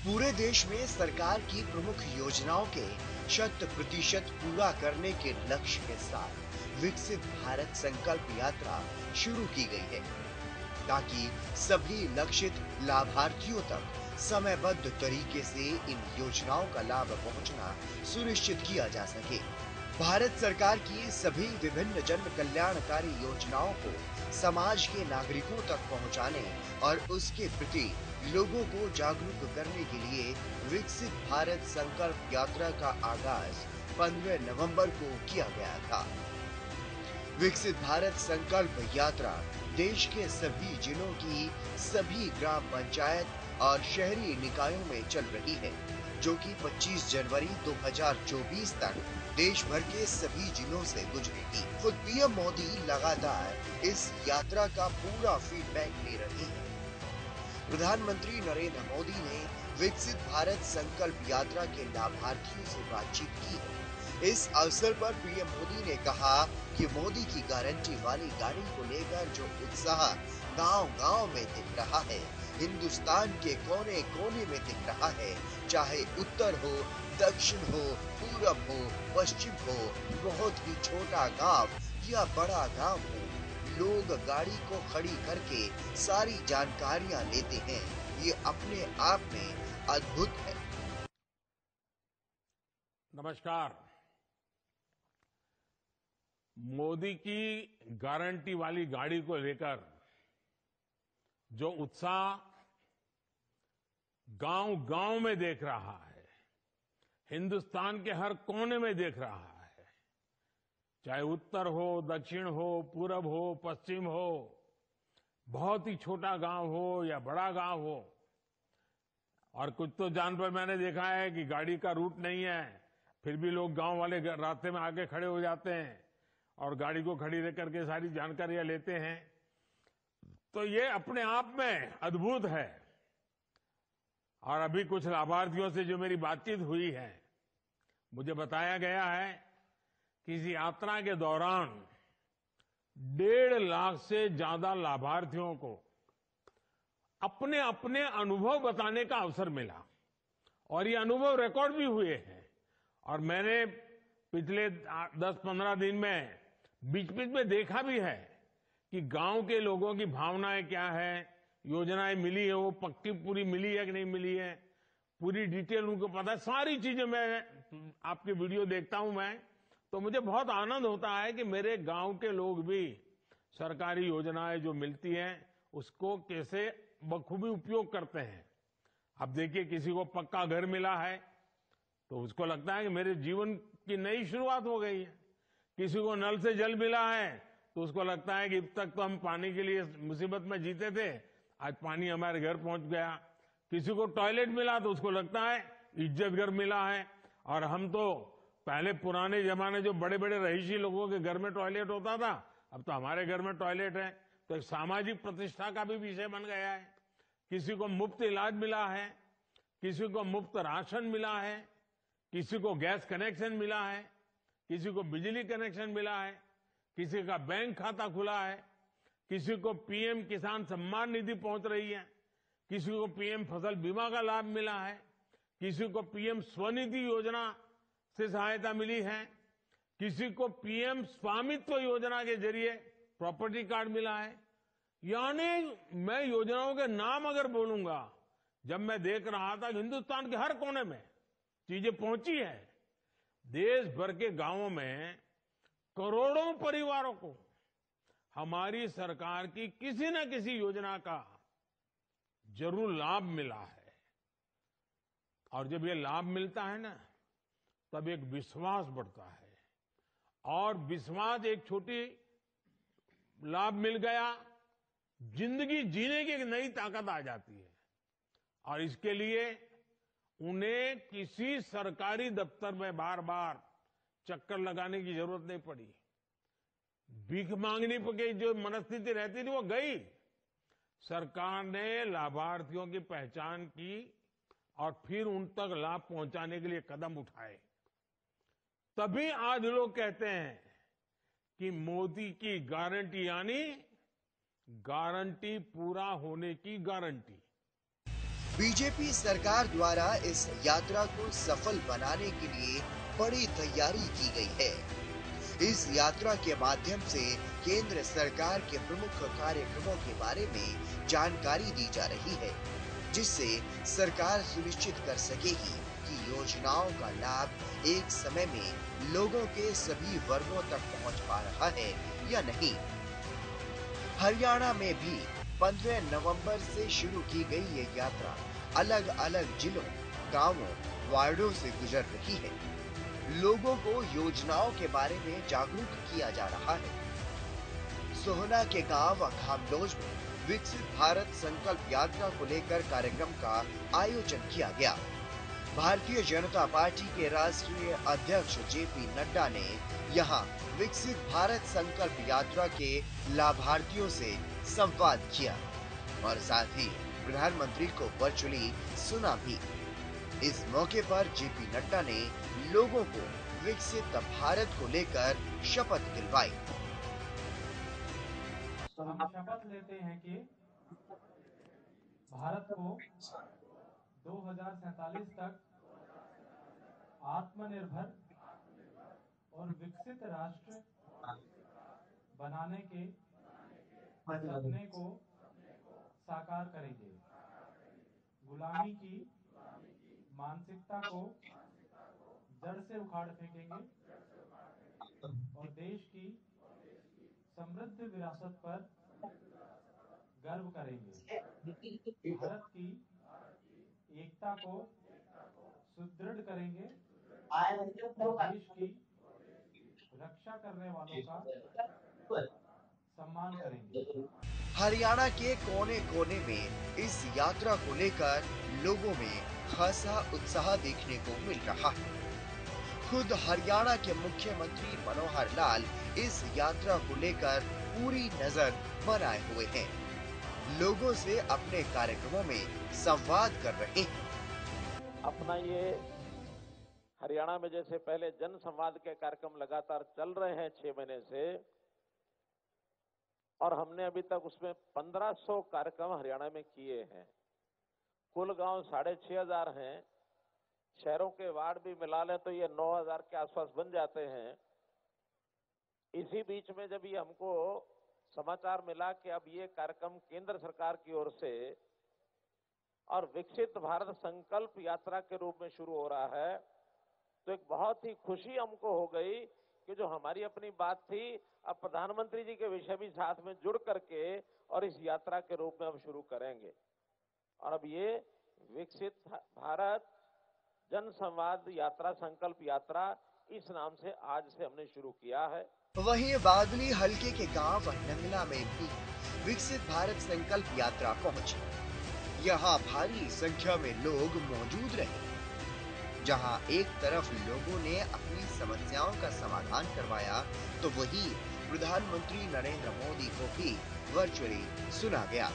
पूरे देश में सरकार की प्रमुख योजनाओं के 100% पूरा करने के लक्ष्य के साथ विकसित भारत संकल्प यात्रा शुरू की गई है, ताकि सभी लक्षित लाभार्थियों तक समयबद्ध तरीके से इन योजनाओं का लाभ पहुंचना सुनिश्चित किया जा सके। भारत सरकार की सभी विभिन्न जन कल्याणकारी योजनाओं को समाज के नागरिकों तक पहुंचाने और उसके प्रति लोगों को जागरूक करने के लिए विकसित भारत संकल्प यात्रा का आगाज 15 नवंबर को किया गया था। विकसित भारत संकल्प यात्रा देश के सभी जिलों की सभी ग्राम पंचायत और शहरी निकायों में चल रही है, जो कि 25 जनवरी 2024 तक देश भर के सभी जिलों से गुजरेगी। खुद पीएम मोदी लगातार इस यात्रा का पूरा फीडबैक ले रहे हैं। प्रधानमंत्री नरेंद्र मोदी ने विकसित भारत संकल्प यात्रा के लाभार्थियों से बातचीत की है। इस अवसर पर पीएम मोदी ने कहा कि मोदी की गारंटी वाली गाड़ी को लेकर जो उत्साह गांव-गांव में दिख रहा है, हिंदुस्तान के कोने-कोने में दिख रहा है, चाहे उत्तर हो, दक्षिण हो, पूरब हो, पश्चिम हो, बहुत ही छोटा गांव या बड़ा गांव हो, लोग गाड़ी को खड़ी करके सारी जानकारियां लेते हैं। ये अपने आप में अद्भुत है। नमस्कार। मोदी की गारंटी वाली गाड़ी को लेकर जो उत्साह गांव-गांव में देख रहा है, हिंदुस्तान के हर कोने में देख रहा है, चाहे उत्तर हो, दक्षिण हो, पूरब हो, पश्चिम हो, बहुत ही छोटा गांव हो या बड़ा गांव हो, और कुछ तो जान पर मैंने देखा है कि गाड़ी का रूट नहीं है, फिर भी लोग गांव वाले रास्ते में आके खड़े हो जाते हैं और गाड़ी को खड़ी रख करके सारी जानकारियां लेते हैं। तो ये अपने आप में अद्भुत है। और अभी कुछ लाभार्थियों से जो मेरी बातचीत हुई है, मुझे बताया गया है कि इस यात्रा के दौरान 1.5 लाख से ज्यादा लाभार्थियों को अपने अपने अनुभव बताने का अवसर मिला और ये अनुभव रिकॉर्ड भी हुए हैं। और मैंने पिछले 10-15 दिन में बीच-बीच में देखा भी है कि गांव के लोगों की भावनाएं क्या है, योजनाएं मिली है, वो पक्की पूरी मिली है कि नहीं मिली है, पूरी डिटेल उनको पता है। सारी चीजें मैं आपके वीडियो देखता हूं मैं, तो मुझे बहुत आनंद होता है कि मेरे गांव के लोग भी सरकारी योजनाएं जो मिलती हैं उसको कैसे बखूबी उपयोग करते हैं। अब देखिए, किसी को पक्का घर मिला है तो उसको लगता है कि मेरे जीवन की नई शुरुआत हो गई है। किसी को नल से जल मिला है तो उसको लगता है कि अब तक तो हम पानी के लिए मुसीबत में जीते थे, आज पानी हमारे घर पहुंच गया। किसी को टॉयलेट मिला तो उसको लगता है इज्जत घर मिला है। और हम तो पहले पुराने जमाने जो बड़े बड़े रईसी लोगों के घर में टॉयलेट होता था, अब तो हमारे घर में टॉयलेट है, तो एक सामाजिक प्रतिष्ठा का भी विषय बन गया है। किसी को मुफ्त इलाज मिला है, किसी को मुफ्त राशन मिला है, किसी को गैस कनेक्शन मिला है, किसी को बिजली कनेक्शन मिला है, किसी का बैंक खाता खुला है, किसी को पीएम किसान सम्मान निधि पहुंच रही है, किसी को पीएम फसल बीमा का लाभ मिला है, किसी को पीएम स्वनिधि योजना से सहायता मिली है, किसी को पीएम स्वामित्व योजना के जरिए प्रॉपर्टी कार्ड मिला है। यानी मैं योजनाओं के नाम अगर बोलूंगा, जब मैं देख रहा था कि हिंदुस्तान के हर कोने में चीजें पहुंची है, देश भर के गांवों में करोड़ों परिवारों को हमारी सरकार की किसी न किसी योजना का जरूर लाभ मिला है। और जब ये लाभ मिलता है ना, तब एक विश्वास बढ़ता है, और विश्वास एक छोटी लाभ मिल गया, जिंदगी जीने की एक नई ताकत आ जाती है। और इसके लिए उन्हें किसी सरकारी दफ्तर में बार बार चक्कर लगाने की जरूरत नहीं पड़ी। भीख मांगने की जो मनस्थिति रहती थी वो गई। सरकार ने लाभार्थियों की पहचान की और फिर उन तक लाभ पहुंचाने के लिए कदम उठाए। तभी आज लोग कहते हैं कि मोदी की गारंटी यानी गारंटी पूरा होने की गारंटी। बीजेपी सरकार द्वारा इस यात्रा को सफल बनाने के लिए बड़ी तैयारी की गई है। इस यात्रा के माध्यम से केंद्र सरकार के प्रमुख कार्यक्रमों के बारे में जानकारी दी जा रही है, जिससे सरकार सुनिश्चित कर सकेगी कि योजनाओं का लाभ एक समय में लोगों के सभी वर्गों तक पहुंच पा रहा है या नहीं। हरियाणा में भी 15 नवंबर से शुरू की गई ये यात्रा अलग अलग जिलों, गांवों, वार्डों से गुजर रही है। लोगों को योजनाओं के बारे में जागरूक किया जा रहा है। सोहना के गांव खामडोज में विकसित भारत संकल्प यात्रा को लेकर कार्यक्रम का आयोजन किया गया। भारतीय जनता पार्टी के राष्ट्रीय अध्यक्ष जेपी नड्डा ने यहां विकसित भारत संकल्प यात्रा के लाभार्थियों से संवाद किया और साथ ही प्रधानमंत्री को वर्चुअली सुना भी। इस मौके पर जेपी नड्डा ने लोगों को विकसित भारत को लेकर शपथ दिलवाई। हम शपथ लेते हैं कि भारत को 2047 तक आत्मनिर्भर और विकसित राष्ट्र बनाने के सपने को साकार करेंगे। गुलामी की मानसिकता को जड़ से उखाड़ फेंकेंगे और देश की समृद्ध विरासत पर गर्व करेंगे। भारत की एकता को सुदृढ़ करेंगे। देश की रक्षा करने वालों का सम्मान करेंगे। हरियाणा के कोने-कोने में इस यात्रा को लेकर लोगों में खासा उत्साह देखने को मिल रहा है। खुद हरियाणा के मुख्यमंत्री मनोहर लाल इस यात्रा को लेकर पूरी नजर बनाए हुए हैं। लोगों से अपने कार्यक्रमों में संवाद कर रहे हैं। अपना ये हरियाणा में जैसे पहले जन संवाद के कार्यक्रम लगातार चल रहे हैं 6 महीने से, और हमने अभी तक उसमें 1500 कार्यक्रम हरियाणा में किए हैं। कुल गांव 6500 हैं। शहरों के वार्ड भी मिला लें तो ये 9000 के आसपास बन जाते हैं। इसी बीच में जब ये हमको समाचार मिला कि अब ये कार्यक्रम केंद्र सरकार की ओर से और विकसित भारत संकल्प यात्रा के रूप में शुरू हो रहा है, तो एक बहुत ही खुशी हमको हो गई कि जो हमारी अपनी बात थी, अब प्रधानमंत्री जी के विषय भी साथ में जुड़ करके और इस यात्रा के रूप में हम शुरू करेंगे। और अब ये विकसित भारत जन संवाद यात्रा संकल्प यात्रा इस नाम से आज से हमने शुरू किया है। वहीं बादली हलके के गांव नंगला में भी विकसित भारत संकल्प यात्रा पहुंची। यहाँ भारी संख्या में लोग मौजूद रहे। जहां एक तरफ लोगों ने अपनी समस्याओं का समाधान करवाया, तो वहीं प्रधानमंत्री नरेंद्र मोदी को भी वर्चुअली सुना गया।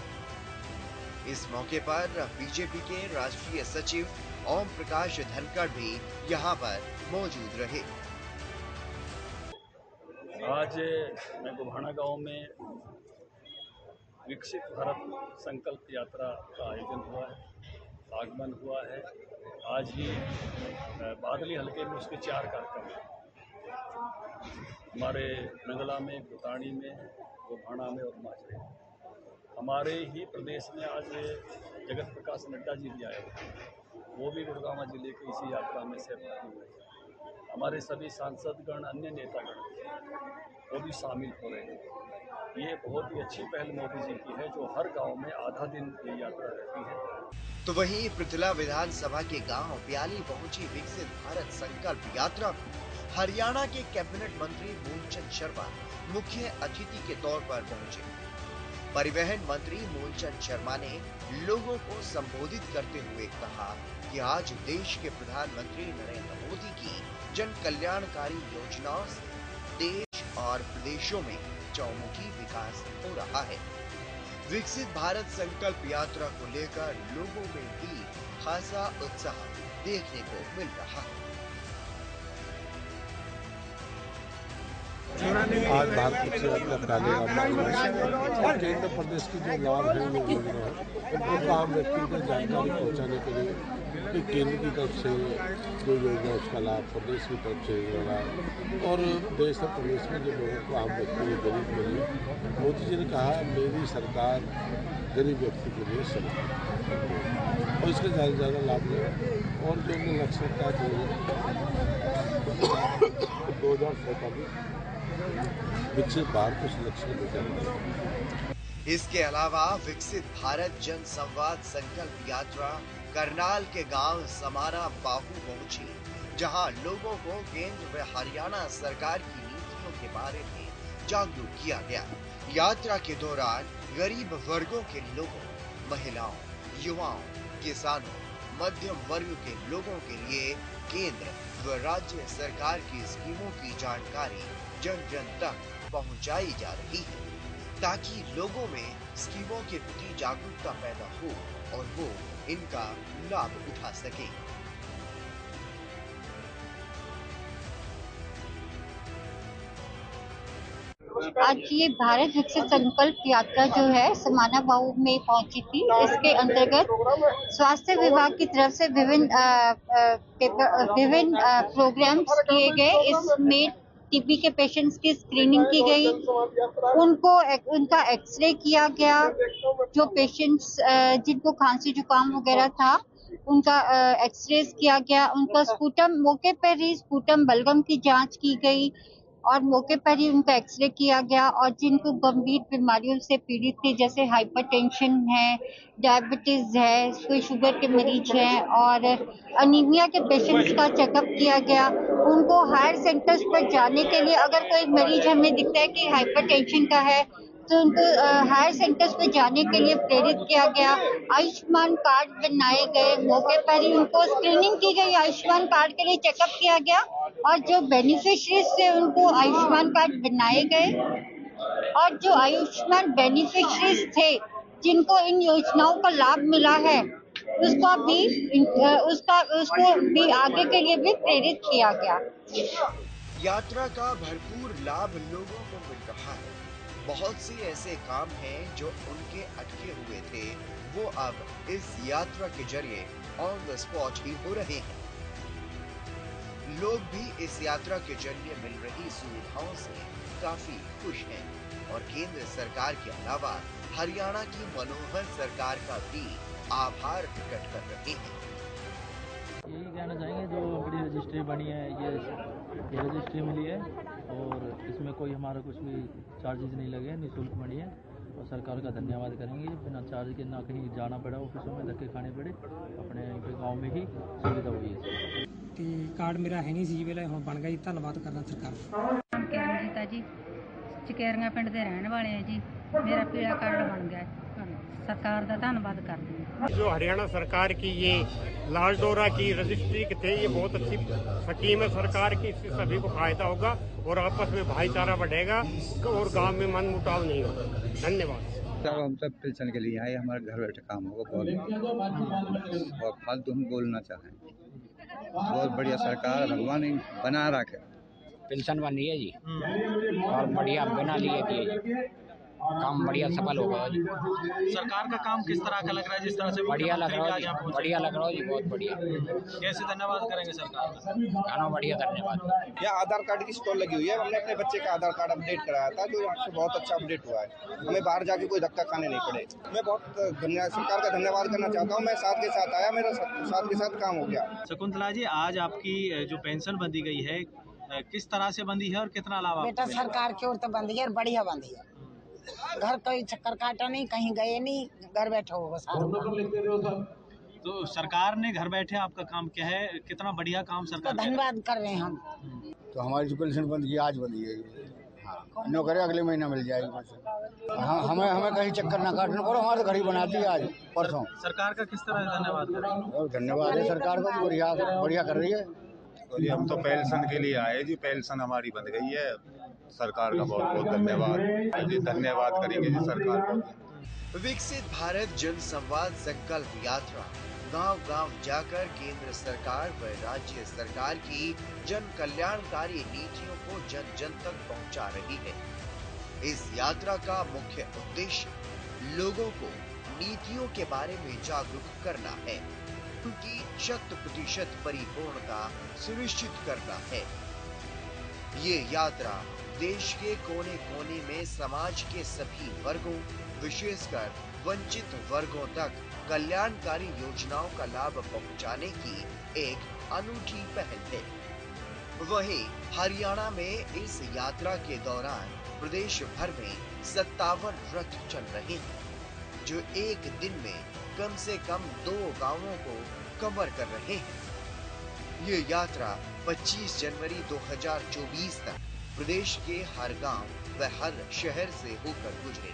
इस मौके पर बीजेपी के राष्ट्रीय सचिव ओम प्रकाश धनखड़ भी यहां पर मौजूद रहे। आज मैं गोभाना गांव में विकसित भारत संकल्प यात्रा का आयोजन हुआ है, आगमन हुआ है। आज ही बादली हलके में उसके 4 कार्यक्रम हैं। हमारे नंगला में, भूतानी में, गोभाना में और माजरे। हमारे ही प्रदेश में आज जगत प्रकाश नड्डा जी भी आए हुए हैं। वो भी गुड़गांव जिले के इसी यात्रा में सहभागी हुए। हमारे सभी सांसदगण, अन्य नेतागण वो भी शामिल हो रहे हैं। ये बहुत ही अच्छी पहल मोदी जी की है, जो हर गांव में आधा दिन ये यात्रा रहती है। तो वहीं पृथला विधानसभा के गांव प्याली पहुंची विकसित भारत संकल्प यात्रा में हरियाणा के कैबिनेट मंत्री मूलचंद शर्मा मुख्य अतिथि के तौर पर पहुंचे। परिवहन मंत्री मूलचंद शर्मा ने लोगों को संबोधित करते हुए कहा कि आज देश के प्रधानमंत्री नरेंद्र मोदी की जन कल्याणकारी योजनाओं से देश और प्रदेशों में चौमुखी विकास हो रहा है। विकसित भारत संकल्प यात्रा को लेकर लोगों में भी खासा उत्साह देखने को मिल रहा है। आज भारत से अपना पहले और केंद्र प्रदेश की जो लाभ है ये योजना है उनको आम व्यक्ति को जानकारी पहुँचाने के लिए केंद्र की तरफ से जो योजना उसका लाभ प्रदेश की तरफ से होगा और देश और प्रदेश में जो लोगों को आम व्यक्ति को गरीब मिले। मोदी जी ने कहा मेरी सरकार गरीब व्यक्ति के लिए सब और इसका ज़्यादा से ज़्यादा लाभ लेगा और जो उन्हें लक्ष्य रखा है 2047 विकसित भारत उस लक्ष्य को जाएगा। इसके अलावा विकसित भारत जन संवाद संकल्प यात्रा करनाल के गांव समाना बाहू पहुंची, जहां लोगों को केंद्र व हरियाणा सरकार की नीतियों के बारे में जागरूक किया गया। यात्रा के दौरान गरीब वर्गों के लोगों, महिलाओं, युवाओं, किसानों, मध्यम वर्ग के लोगों के लिए केंद्र व राज्य सरकार की स्कीमों की जानकारी जन जन तक पहुंचाई जा रही है, ताकि लोगों में स्कीमों के प्रति जागरूकता पैदा हो और वो इनका लाभ उठा सके। आज ये भारत विकसित संकल्प यात्रा जो है समाना बाहू में पहुंची थी। इसके अंतर्गत स्वास्थ्य विभाग की तरफ से विभिन्न प्रोग्राम्स किए गए। इसमें टीबी के पेशेंट्स की स्क्रीनिंग की गई, उनका एक्सरे किया गया। जो पेशेंट्स जिनको खांसी जुकाम वगैरह था उनका एक्सरे किया गया। उनका स्पूटम मौके पर ही स्पूटम बलगम की जांच की गई और मौके पर ही उनका एक्सरे किया गया। और जिनको गंभीर बीमारियों से पीड़ित थे, जैसे हाइपरटेंशन है, डायबिटीज है, कोई शुगर के मरीज हैं और अनीमिया के पेशेंट्स का चेकअप किया गया। उनको हायर सेंटर्स पर जाने के लिए, अगर कोई मरीज हमें दिखता है कि हाइपरटेंशन का है तो उनको हायर सेंटर्स पे जाने के लिए प्रेरित किया गया। आयुष्मान कार्ड बनाए गए, मौके पर ही उनको स्क्रीनिंग की गई, आयुष्मान कार्ड के लिए चेकअप किया गया और जो बेनिफिशियरीज थे उनको आयुष्मान कार्ड बनाए गए। और जो आयुष्मान बेनिफिशियरीज थे जिनको इन योजनाओं का लाभ मिला है उसको भी आगे के लिए भी प्रेरित किया गया। यात्रा का भरपूर लाभ लोगों को मिल रहा है। बहुत से ऐसे काम हैं जो उनके अटके हुए थे, वो अब इस यात्रा के जरिए ऑन द स्पॉट ही हो रहे हैं। लोग भी इस यात्रा के जरिए मिल रही सुविधाओं से काफी खुश हैं और केंद्र सरकार के अलावा हरियाणा की मनोहर सरकार का भी आभार प्रकट कर रहे हैं। यही कहना चाहेंगे जो बड़ी रजिस्ट्री बनी है, ये रजिस्ट्री मिली है और इसमें कोई हमारा कुछ भी चार्जेस नहीं लगे, निःशुल्क बनी है और सरकार का धन्यवाद करेंगे। बिना चार्ज के ना कहीं जाना पड़ा, ऑफिसों में धक्के खाने पड़े, अपने गांव में ही सुविधा हुई है। ਤੇ ਕਾਰਡ ਮੇਰਾ ਹੈ ਨਹੀਂ ਸੀ ਜੀ ਵੇਲੇ, ਹੁਣ ਬਣ ਗਿਆ ਜੀ, ਧੰਨਵਾਦ ਕਰਨਾ ਸਰਕਾਰ ਦਾ। ਕਿਰਨਜੀਤਾ ਜੀ ਚਕੇਰੀਆਂ ਪਿੰਡ ਦੇ ਰਹਿਣ ਵਾਲੇ ਆ ਜੀ, ਮੇਰਾ ਪੀਲਾ ਕਾਰਡ बन गया, सरकार का धन्यवाद करते हैं। जो हरियाणा सरकार की ये लाल डोरा की रजिस्ट्री के थे, ये बहुत अच्छी स्कीम है सरकार की, इससे सभी को फायदा होगा और आपस में भाईचारा बढ़ेगा और गांव में मन मुटाव नहीं होगा। धन्यवाद। हम सब पेंशन के लिए आए, हमारे घर बैठे काम होगा बहुत और फालतू हम बोलना चाहें। बहुत बढ़िया सरकार, भगवान बना रखे। पेंशन बन रही है जी और बढ़िया बना लिए दिए, काम बढ़िया सफल होगा जी। सरकार का काम किस तरह का लग रहा है, जिस तरह से बढ़िया लग रहा है जी, बढ़िया लग रहा है जी, बहुत बढ़िया। कैसे धन्यवाद करेंगे सरकार का? बढ़िया धन्यवाद। यहाँ आधार कार्ड की स्टॉल लगी हुई है, हमने अपने बच्चे का आधार कार्ड अपडेट कराया था, जो यहाँ से बहुत अच्छा अपडेट हुआ है, हमें बाहर जाके कोई धक्का खाने नहीं पड़े। मैं बहुत सरकार का धन्यवाद करना चाहता हूँ। मैं साथ के साथ आया, मेरा साथ के साथ काम हो गया। शकुंतला जी, आज आपकी जो पेंशन बंदी गई है, किस तरह से बंदी है और कितना लाभ? बेटा सरकार की ओर तो बंदी है और बढ़िया बंदी है। घर कोई चक्कर काटा नहीं, कहीं गए नहीं, घर बैठे हो बस। तो सरकार ने घर बैठे आपका काम क्या है, कितना बढ़िया काम सरकार, तो धन्यवाद कर रहे हैं हम। तो हमारी जो पेंशन बंद की आज बंदी है, नौकरी अगले महीना मिल जाएगी। हमें कहीं चक्कर ना काटना पड़ो, हमारे घर ही बना दी आज परसों। सरकार का किस तरह धन्यवाद करेंगे? धन्यवाद है सरकार का, बढ़िया कर रही है। तो हम तो पेंशन के लिए आए जी, पेंशन हमारी बंद गई है, सरकार का बहुत बहुत धन्यवाद जी, धन्यवाद करेंगे जी सरकार का। विकसित भारत जन संवाद संकल्प यात्रा गांव-गांव जाकर केंद्र सरकार व राज्य सरकार की जन कल्याणकारी नीतियों को जन जन तक पहुंचा रही है। इस यात्रा का मुख्य उद्देश्य लोगों को नीतियों के बारे में जागरूक करना है, उनकी 100% परिपूर्णता सुनिश्चित करना है। ये यात्रा देश के कोने-कोने में समाज के सभी वर्गों, विशेषकर वंचित वर्गों तक कल्याणकारी योजनाओं का लाभ पहुंचाने की एक अनूठी पहल है। वहीं हरियाणा में इस यात्रा के दौरान प्रदेश भर में 57 रथ चल रहे हैं, जो एक दिन में कम से कम 2 गांवों को कवर कर रहे हैं। ये यात्रा 25 जनवरी 2024 तक प्रदेश के हर गांव व हर शहर से होकर गुजरेगी।